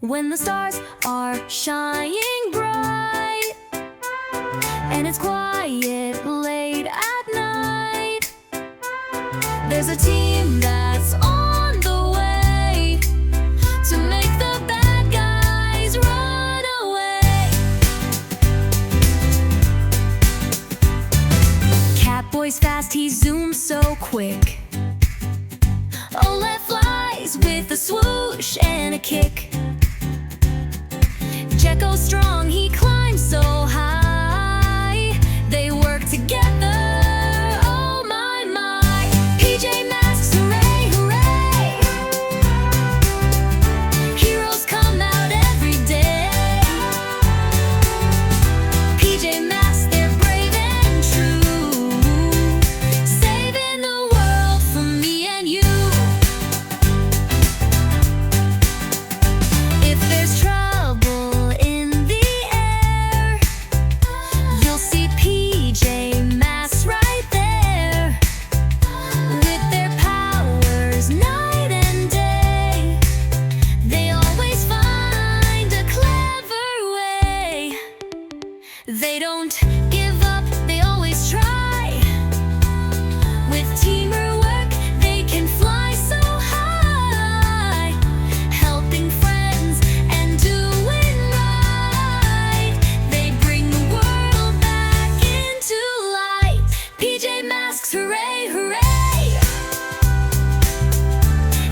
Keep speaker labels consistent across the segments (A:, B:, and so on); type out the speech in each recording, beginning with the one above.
A: when the stars are shining bright, and it's quiet late at night. There's a team that's on the way to make the bad guys run away. Catboy's fast, he zooms so quick. Owlette flies with a swoosh and a kick. Gekko's strong, he climbs so high. They work together, oh my my. PJ Masks, hooray hooray. Heroes come out every day. PJ Masks, they're brave and true, saving the world from me and you. If there's trouble in the air, you'll see PJ Masks right there. With their powers night and day, they always find a clever way. They don't give up, they always try. With teamwork, they can fly so high, helping friends and doing right. They bring the world back into light. PJ Masks, hooray hooray.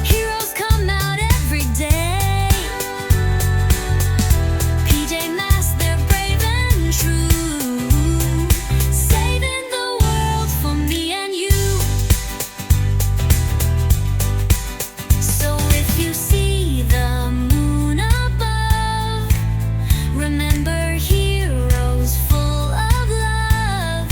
A: Heroes come out every day. PJ Masks, they're brave and true, saving the world for me and you. So if you see the moon above, remember heroes full of love.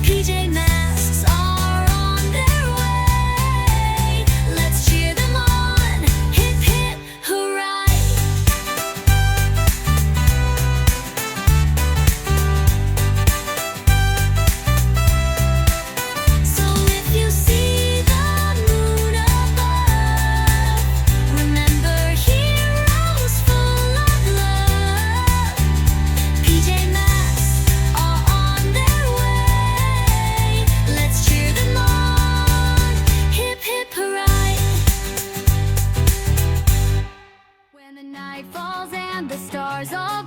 A: PJ Masks are on their way. Let's cheer them on, hip hip hooray. So if you see the moon above, remember heroes full of love. PJ Masks are on their way. Let's cheer them on, hip hip hooray. When the night falls and the stars are